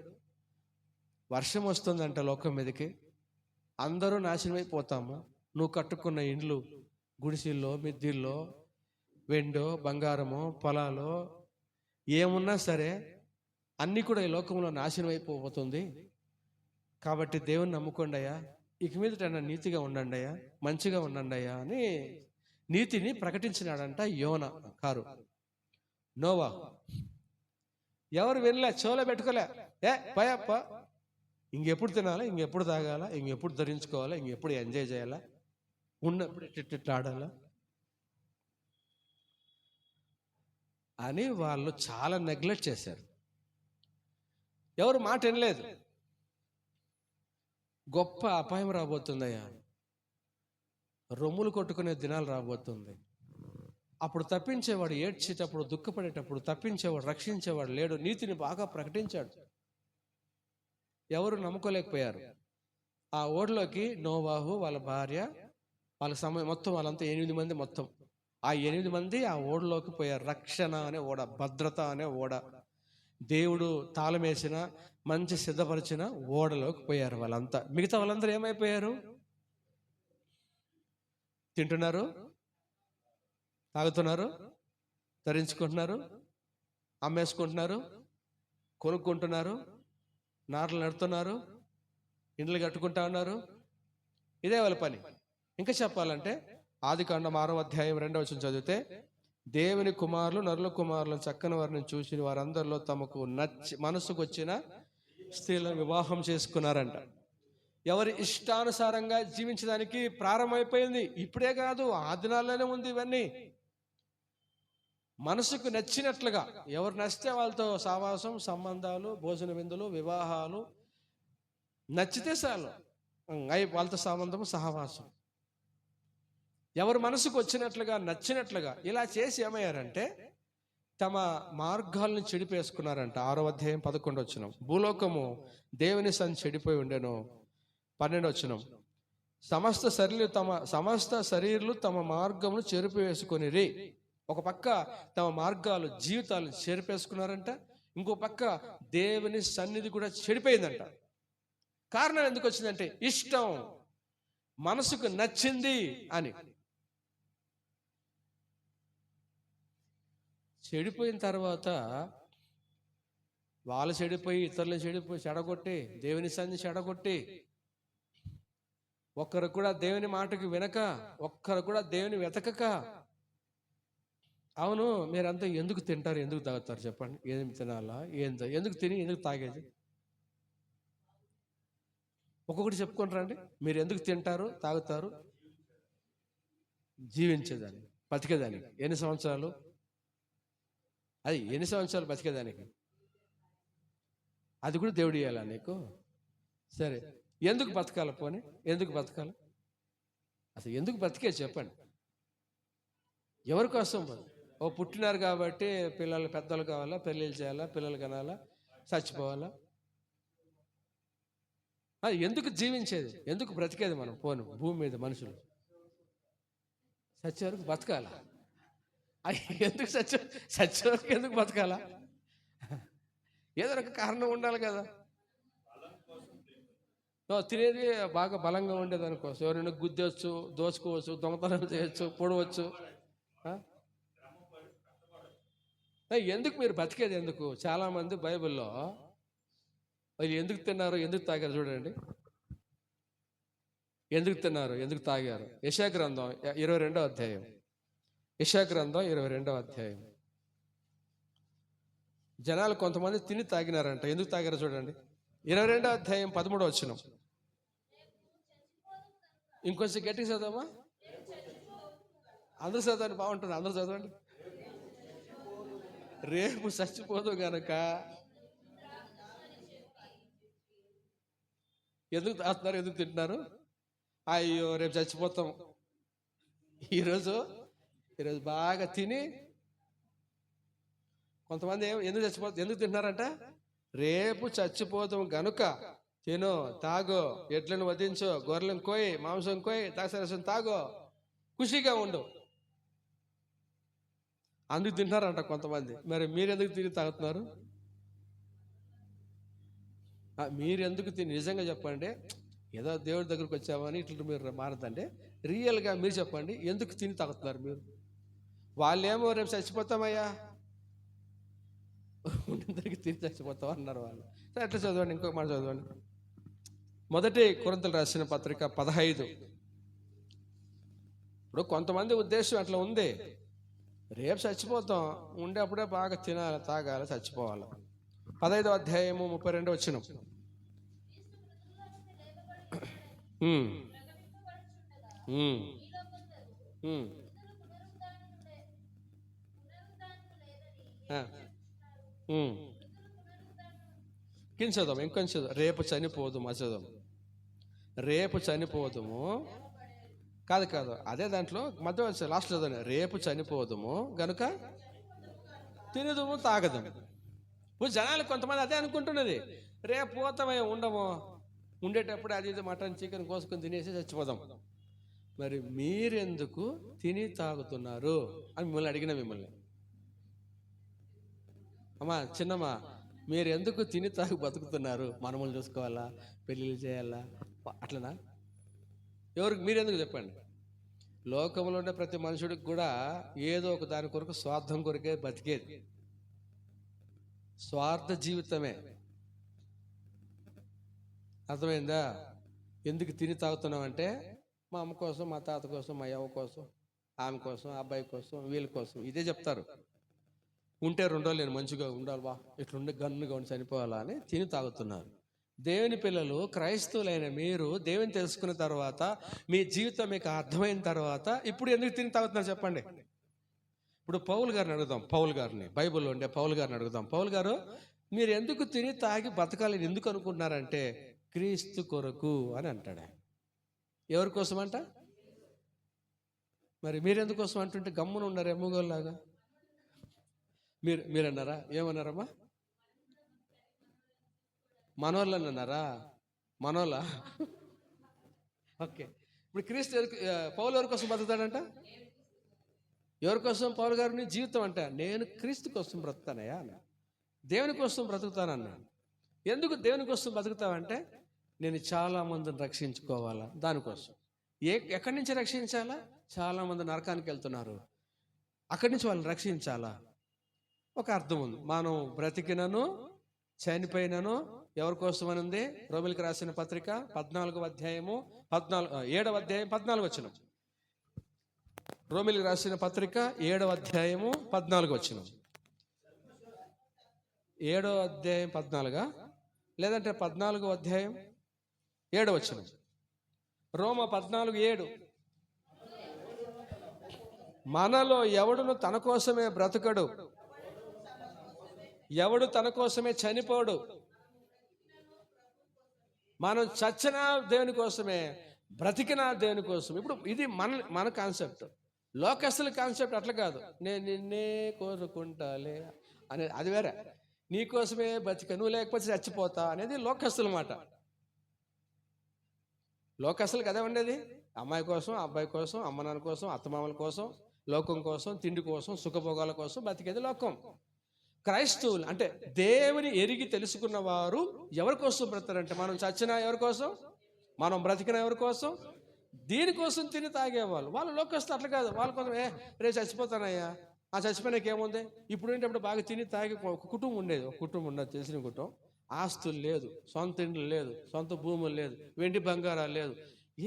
S1: వర్షం వస్తుందంట లోకం మీదకి, అందరూ నాశనమైపోతాము, నువ్వు కట్టుకున్న ఇండ్లు, గుడిసెల్లో, మిద్దెల్లో, వెండో, బంగారమో, పొలాలో ఏమున్నా సరే అన్నీ కూడా ఈ లోకంలో నాశనం అయిపోతుంది. కాబట్టి దేవుని నమ్ముకోండి అయ్యా, ఇక మీదట నీతిగా ఉండండి అయ్యా, మంచిగా ఉండండి అయ్యా అని నీతిని ప్రకటించినాడంట యోనా కారు. నోవాహు ఎవరు వెళ్ళలే, చెవులో పెట్టుకోలే, పయప్ప ఇంకెప్పుడు తినాలా, ఇంకెప్పుడు తాగాల, ఇంకెప్పుడు ధరించుకోవాలా, ఇంకెప్పుడు ఎంజాయ్ చేయాలా, ఉన్నప్పుడు ఇట్లా ఆడాలా అని వాళ్ళు చాలా నెగ్లెక్ట్ చేశారు. ఎవరు మాట వినలేదు. గొప్ప అపాయం రాబోతుందయ్యా, రొమ్ములు కొట్టుకునే దినాలు రాబోతుంది. అప్పుడు తప్పించేవాడు, ఏడ్చేటప్పుడు, దుఃఖపడేటప్పుడు తప్పించేవాడు, రక్షించేవాడు లేడు. నీతిని బాగా ప్రకటించాడు, ఎవరు నమ్ముకోలేకపోయారు. ఆ ఓడలోకి నోవాహు, వాళ్ళ భార్య, వాళ్ళ సమయం మొత్తం వాళ్ళంతా 8 మంది, మొత్తం ఆ 8 మంది ఆ ఓడలోకి పోయారు. రక్షణ అనే ఓడ, భద్రత అనే ఓడ, దేవుడు తాళమేసిన, మంచి సిద్ధపరిచిన ఓడలోకి పోయారు వాళ్ళంతా. మిగతా వాళ్ళందరూ ఏమైపోయారు? తింటున్నారు, తాగుతున్నారు, ధరించుకుంటున్నారు, అమ్మేసుకుంటున్నారు, కొనుక్కుంటున్నారు, నార్లు నడుతున్నారు, ఇండ్లు కట్టుకుంటా ఉన్నారు. ఇదే వాళ్ళ పని. ఇంకా చెప్పాలంటే ఆదికాండం 6వ అధ్యాయం 2వ వచనం చదివితే, దేవుని కుమారులు నరుల కుమారులను చక్కని వారిని చూసి వారందరిలో తమకు మనసుకు వచ్చిన స్త్రీలను వివాహం చేసుకున్నారంట. ఎవరి ఇష్టానుసారంగా జీవించడానికి ప్రారంభమైపోయింది. ఇప్పుడే కాదు, ఆ దినాల్లోనే ఉంది ఇవన్నీ. మనసుకు నచ్చినట్లుగా ఎవరు నచ్చితే వాళ్ళతో సావాసం, సంబంధాలు, భోజన విందులు, వివాహాలు, నచ్చితే చాలు వాళ్ళతో సంబంధం, సహవాసం. ఎవరు మనసుకు వచ్చినట్లుగా, నచ్చినట్లుగా ఇలా చేసి ఏమయ్యారంటే తమ మార్గాలను చెడిపేసుకున్నారంట. 6వ అధ్యాయం 11వ వచనం. భూలోకము దేవుని సన్ని చెడిపోయి ఉండెను. 12వ వచనం. సమస్త శరీరులు తమ మార్గమును చెరిపివేసుకొనిరి. ఒక పక్క తమ మార్గాలు, జీవితాలు చెరిపేసుకున్నారంట, ఇంకో పక్క దేవుని సన్నిధి కూడా చెడిపోయిందంట. కారణం ఎందుకు వచ్చిందంటే ఇష్టం, మనసుకు నచ్చింది అని. చెడిపోయిన తర్వాత వాళ్ళు చెడిపోయి, ఇతరులను చెడగొట్టి, దేవుని సన్నిధి చెడగొట్టి, ఒక్కరు కూడా దేవుని మాటకి వినక, ఒక్కరు కూడా దేవుని వెతకక, అవును మీరంతా ఎందుకు తింటారు, ఎందుకు తాగుతారు చెప్పండి? ఏమి తినాలా, ఎందుకు తిని ఎందుకు తాగేది? ఒక్కొక్కటి చెప్పుకుంటారా అండి? మీరు ఎందుకు తింటారు, తాగుతారు? జీవించేదాన్ని, బతికేదానికి. ఎన్ని సంవత్సరాలు? అది ఎన్ని సంవత్సరాలు బతికేదానికి? అది కూడా దేవుడు ఇవ్వాలా నీకు? సరే, ఎందుకు బతకాలి? పోనీ ఎందుకు బతకాలి? అసలు ఎందుకు బతికే చెప్పండి? ఎవరి కోసం? పుట్టినారు కాబట్టి పిల్లలు పెద్దలు కావాలా, పెళ్ళిళ్ళు చేయాలా, పిల్లలు కనాలా, చచ్చిపోవాలా? ఎందుకు జీవించేది, ఎందుకు బ్రతికేది మనం? పోను భూమి మీద మనుషులు చచ్చే వరకు బతకాలా? ఎందుకు చచ్చే వరకు ఎందుకు బతకాలా? ఏదో ఒక కారణం ఉండాలి కదా. తినేది బాగా బలంగా ఉండేదానికోసం, ఎవరైనా గుద్దవచ్చు, దోచుకోవచ్చు, దొంగతనం చేయొచ్చు, పొడవచ్చు. ఎందుకు మీరు బతికేది? ఎందుకు? చాలామంది బైబిల్లో వాళ్ళు ఎందుకు తిన్నారు, ఎందుకు తాగారు చూడండి. ఎందుకు తిన్నారు, ఎందుకు తాగారు? యెషయా గ్రంథం 22వ అధ్యాయం. యెషయా గ్రంథం 22వ అధ్యాయం. జనాలు కొంతమంది తిని తాగినారంట. ఎందుకు తాగారు చూడండి. 22వ అధ్యాయం 13వ వచనం. ఇంకొంచెం గట్టిగా చదవమా? అందరూ చదవండి, బాగుంటుంది. అందరూ చదవండి. రేపు చచ్చిపోదు గనక ఎందుకు తాగుతున్నారు, ఎందుకు తింటున్నారు? అయ్యో రేపు చచ్చిపోతాం. ఈరోజు బాగా తిని, కొంతమంది ఎందుకు తింటున్నారంట? రేపు చచ్చిపోతాం గనుక తిను, తాగో, ఎడ్లను వధించో, గొర్రెలను కోయి, మాంసం కోయి, ద్రాక్షారసం తాగో, ఖుషిగా ఉండు, అందుకు తింటున్నారంట కొంతమంది. మరి మీరెందుకు తిని తాగుతున్నారు? మీరెందుకు తిని? నిజంగా చెప్పండి. ఏదో దేవుడి దగ్గరికి వచ్చామని ఇట్లా మీరు మారదండి. రియల్గా మీరు చెప్పండి, ఎందుకు తిని తాగుతున్నారు మీరు? వాళ్ళేమో రేపు చచ్చిపోతామయ్యా, ఉండిద్దరికి తిని చచ్చిపోతాం అన్నారు వాళ్ళు. సరే ఎట్లా చదవండి, ఇంకొక మాట చదవండి. 1 కొరింథీయులకు రాసిన పత్రిక 15. ఇప్పుడు కొంతమంది ఉద్దేశం అట్లా ఉంది, రేపు చచ్చిపోతాం, ఉండేప్పుడే బాగా తినాలి, తాగాలి, చచ్చిపోవాలి. 15వ అధ్యాయము 32వ వచనం. కింద చదువు, ఇంకొంచెం చదువు. రేపు చనిపోదుము, చదువు. రేపు చనిపోదుము కాదు, అదే దాంట్లో మధ్య లాస్ట్ చదవండి. రేపు చనిపోదుము గనుక తినదుము, తాగదుము. జనాలు కొంతమంది అదే అనుకుంటున్నది, రేపు పోతామే, ఉండము, ఉండేటప్పుడు అది ఇది మటన్ చికెన్ కోసుకొని తినేసి చచ్చిపోదాం. మరి మీరెందుకు తిని తాగుతున్నారు అని మిమ్మల్ని అడిగిన, మిమ్మల్ని అమ్మా, చిన్నమ్మా, మీరు ఎందుకు తిని తాగు బతుకుతున్నారు? మనములు చూసుకోవాలా, పెళ్ళిళ్ళు చేయాలా, అట్లనా? ఎవరికి? మీరెందుకు చెప్పండి. లోకంలో ఉండే ప్రతి మనుషుడికి కూడా ఏదో ఒక దాని కొరకు, స్వార్థం కొరకే బతికేది. స్వార్థ జీవితమే. అర్థమైందా? ఎందుకు తిని తాగుతున్నామంటే మా అమ్మ కోసం, మా తాత కోసం, మా అవ్వ కోసం, ఆమె కోసం, అబ్బాయి కోసం, వీళ్ళ కోసం ఇదే చెప్తారు. ఉంటే 2 రోజులు నేను మంచిగా ఉండాలి, వా ఇట్లుండే గన్నుగా ఉండి చనిపోవాలా అని తిని తాగుతున్నారు. దేవుని పిల్లలు, క్రైస్తవులైన మీరు దేవుని తెలుసుకున్న తర్వాత, మీ జీవితం మీకు అర్థమైన తర్వాత ఇప్పుడు ఎందుకు తిని తాగుతున్నారు చెప్పండి. ఇప్పుడు పౌలు గారిని అడుగుదాం, పౌలు గారిని, బైబిల్లో ఉండే పౌలు గారిని అడుగుదాం. పౌలు గారు, మీరు ఎందుకు తిని తాగి బతకాలని ఎందుకు అనుకుంటున్నారంటే క్రీస్తు కొరకు అని అంటాడు. ఎవరి కోసం అంట? మరి మీరెందుకోసం అంటుంటే గమ్మున ఉన్నారు ఎమ్మగోల్లాగా? మీరన్నారా? ఏమన్నారమ్మా? మనోళ్ళని అన్నారా? మనోళ్ళ? ఓకే. ఇప్పుడు క్రీస్తు పౌలు ఎవరి కోసం బతుకుతాడంట? ఎవరి కోసం పౌలు గారిని? జీవితం అంట నేను క్రీస్తు కోసం బ్రతుకుతానయ్యా అన్న, దేవుని కోసం బ్రతుకుతానన్నాను. ఎందుకు దేవుని కోసం బతుకుతావంటే నేను చాలా మందిని రక్షించుకోవాలా, దానికోసం. ఎక్కడి నుంచి రక్షించాలా? చాలా మంది నరకానికి వెళ్తున్నారు, అక్కడి నుంచి వాళ్ళని రక్షించాలా. ఒక అర్థం ఉంది. మనం బ్రతికినను చనిపోయినను ఎవరి కోసం అని ఉంది? రోమిలికి రాసిన పత్రిక 14వ అధ్యాయము 7వ అధ్యాయం 14 వచనం. రోమిలికి రాసిన పత్రిక 7వ అధ్యాయము 14 వచనం. 7వ అధ్యాయం 14 లేదంటే 14వ అధ్యాయం 7వ వచనం. రోమ 14:7. మనలో ఎవడును తన కోసమే బ్రతకడు, ఎవడు తన కోసమే చనిపోడు. మనం చచ్చినా దేవుని కోసమే, బ్రతికినా దేవుని కోసం. ఇప్పుడు ఇది మన కాన్సెప్ట్. లోకస్తుల కాన్సెప్ట్ అట్లా కాదు. నేను నిన్నే కోరుకుంటాలే అనేది అది వేరే. నీ కోసమే బ్రతిక, నువ్వు లేకపోతే చచ్చిపోతా అనేది లోకస్తుల మాట. లోకస్తులకు అదే ఉండేది. అమ్మాయి కోసం, అబ్బాయి కోసం, అమ్మ నాన్న కోసం, అత్తమామల కోసం, లోకం కోసం, తిండి కోసం, సుఖభోగాల కోసం బతికేది లోకం. క్రైస్తవులు అంటే దేవుని ఎరిగి తెలుసుకున్న వారు ఎవరి కోసం బ్రతారంటే, మనం చచ్చినా ఎవరి కోసం, మనం బ్రతికినా ఎవరి కోసం? దీనికోసం తిని తాగేవాళ్ళు. వాళ్ళు లోకస్తులు అట్లా కాదు. వాళ్ళ కోసం రేపు చచ్చిపోతానయ్యా, ఆ చచ్చిపోయినాక ఏముంది? ఇప్పుడు ఏంటప్పుడు బాగా తిని తాగి ఒక కుటుంబం ఉండేది, ఒక కుటుంబం ఉండదు, తెలిసిన కుటుంబం. ఆస్తులు లేదు, సొంత ఇండ్లు లేదు, సొంత భూములు లేదు, వెండి బంగారాలు లేదు.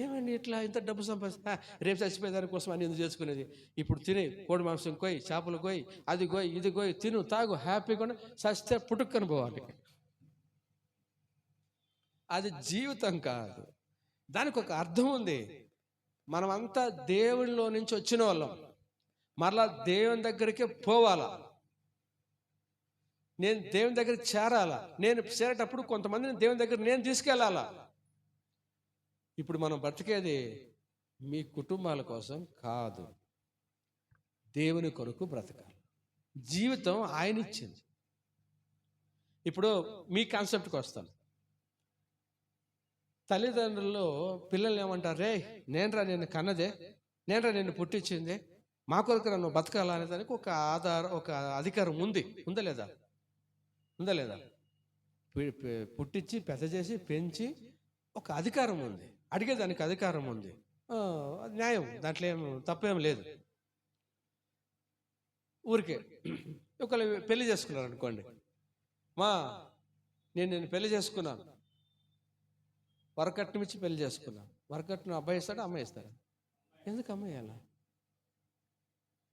S1: ఏమండి ఇట్లా ఇంత డబ్బు సంపాదిస్తా, రేపు చచ్చిపోయే దానికోసం అని ఎందుకు చేసుకునేది? ఇప్పుడు తిని కోడి మాంసం కోయి, చేపలు కోయి, అది కోయి, ఇది కోయి, తిను తాగు, హ్యాపీగా చస్తే పుట్టుక్కని పోవాలి. అది జీవితం కాదు. దానికి ఒక అర్థం ఉంది. మనమంతా దేవుడిలో నుంచి వచ్చిన వాళ్ళం, మరలా దేవుని దగ్గరికే పోవాలా. నేను దేవుని దగ్గరికి చేరాలా. నేను చేరేటప్పుడు కొంతమందిని దేవుని దగ్గర నేను తీసుకెళ్ళాలా. ఇప్పుడు మనం బ్రతికేది మీ కుటుంబాల కోసం కాదు, దేవుని కొరకు బ్రతకాలి. జీవితం ఆయన ఇచ్చింది. ఇప్పుడు మీ కాన్సెప్ట్కి వస్తాను. తల్లిదండ్రుల్లో పిల్లల్ని ఏమంటారు? రే నేనురా నిన్ను కన్నదే, నేనురా నిన్ను పుట్టించింది, మా కొరకు నన్ను బతకాలా అనే దానికి ఒక అధికారం ఉంది. ఉందా లేదా? ఉందా లేదా? పుట్టించి పెద్ద చేసి పెంచి ఒక అధికారం ఉంది, అడిగేదానికి అధికారం ఉంది. న్యాయం, దాంట్లో ఏం తప్పేం లేదు. ఊరికే ఒకళ్ళు పెళ్లి చేసుకున్నారు అనుకోండి, నేను పెళ్లి చేసుకున్నాను, వరకట్నం ఇచ్చి పెళ్లి చేసుకున్నాను. వరకట్నం అబ్బాయి ఇస్తాడా, అమ్మాయి ఇస్తాడా? ఎందుకు అమ్మాయి అలా?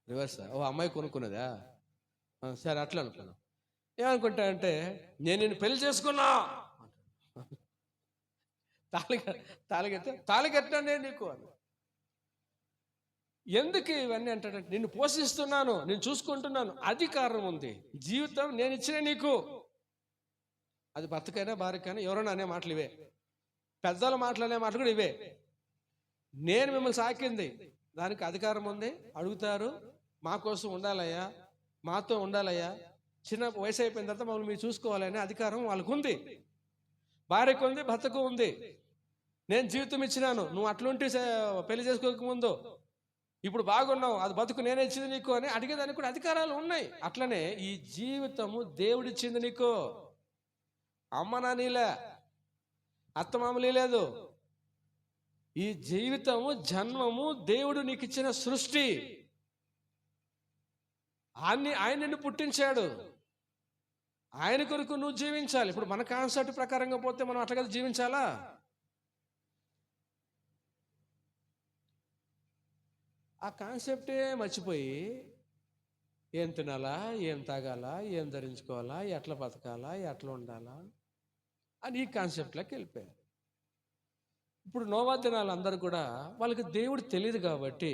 S1: రివర్సా? అమ్మాయి కొనుక్కున్నదా? సరే అట్లా అనుకున్నాను. ఏమనుకుంటా అంటే, నేను పెళ్లి చేసుకున్నా, తాళి కట్టినా నీకు అని. ఎందుకు ఇవన్నీ అంటాడంటే, నిన్ను పోషిస్తున్నాను, నేను చూసుకుంటున్నాను, అధికారం ఉంది. జీవితం నేను ఇచ్చిన నీకు. అది భర్తకైనా భార్యకైనా ఎవరైనా అనే మాటలు ఇవే, పెద్దల మాటలు అనే మాటలు కూడా ఇవే. నేను మిమ్మల్ని సాకింది, దానికి అధికారం ఉంది. అడుగుతారు, మా కోసం ఉండాలయ్యా, మాతో ఉండాలయ్యా, చిన్న వయసు అయిపోయిన తర్వాత మమ్మల్ని మీరు చూసుకోవాలనే అధికారం వాళ్ళకు ఉంది. భార్యకు ఉంది, భర్తకు ఉంది. నేను జీవితం ఇచ్చినాను, నువ్వు అట్లుంటే పెళ్లి చేసుకోక ముందు, ఇప్పుడు బాగున్నావు, అది బతుకు నేనే ఇచ్చింది నీకు అని అడిగేదానికి కూడా అధికారాలు ఉన్నాయి. అట్లనే ఈ జీవితము దేవుడిచ్చింది నీకు. అమ్మ నాన్నీలే, అత్తమామలీ లేదు. ఈ జీవితము, జన్మము దేవుడు నీకు ఇచ్చిన సృష్టి. ఆయన నిన్ను పుట్టించాడు, ఆయన కొరకు నువ్వు జీవించాలి. ఇప్పుడు మన కాన్సెప్ట్ ప్రకారంగా పోతే మనం అట్లా కదా జీవించాలా? ఆ కాన్సెప్టే మర్చిపోయి ఏం తినాలా, ఏం తాగాలా, ఏం ధరించుకోవాలా, ఎట్లా బతకాలా, ఎట్లా ఉండాలా అని ఈ కాన్సెప్ట్లోకి వెళ్ళిపోయారు. ఇప్పుడు నోవా దినాలు అందరూ కూడా వాళ్ళకి దేవుడు తెలియదు కాబట్టి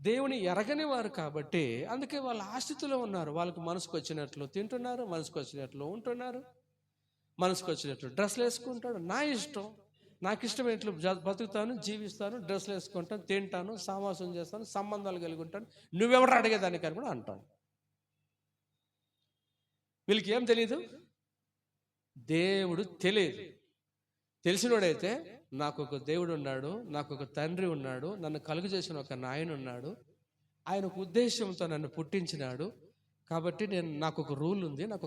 S1: దేవుని ఎరగని వారు కాబట్టి అందుకే వాళ్ళు ఆ స్థితిలో ఉన్నారు. వాళ్ళకి మనసుకు వచ్చినట్లు తింటున్నారు, మనసుకు వచ్చినట్లు ఉంటున్నారు, మనసుకు వచ్చినట్లు డ్రెస్సులు వేసుకుంటాడు. నా ఇష్టం, నాకు ఇష్టమైనట్లు బతుకుతాను, జీవిస్తాను, డ్రెస్సులు వేసుకుంటాను, తింటాను, సావాసం చేస్తాను, సంబంధాలు కలిగి ఉంటాను, నువ్వెవరు అడిగేదానికని కూడా అంటాను. వీళ్ళకి ఏం తెలియదు, దేవుడు తెలియదు. తెలిసినోడైతే నాకు ఒక దేవుడు ఉన్నాడు, నాకు ఒక తండ్రి ఉన్నాడు, నన్ను కలుగు చేసిన ఒక నాయన ఉన్నాడు, ఆయన ఒక ఉద్దేశంతో నన్ను పుట్టించినాడు, కాబట్టి నాకు ఒక రూల్ ఉంది, నాకు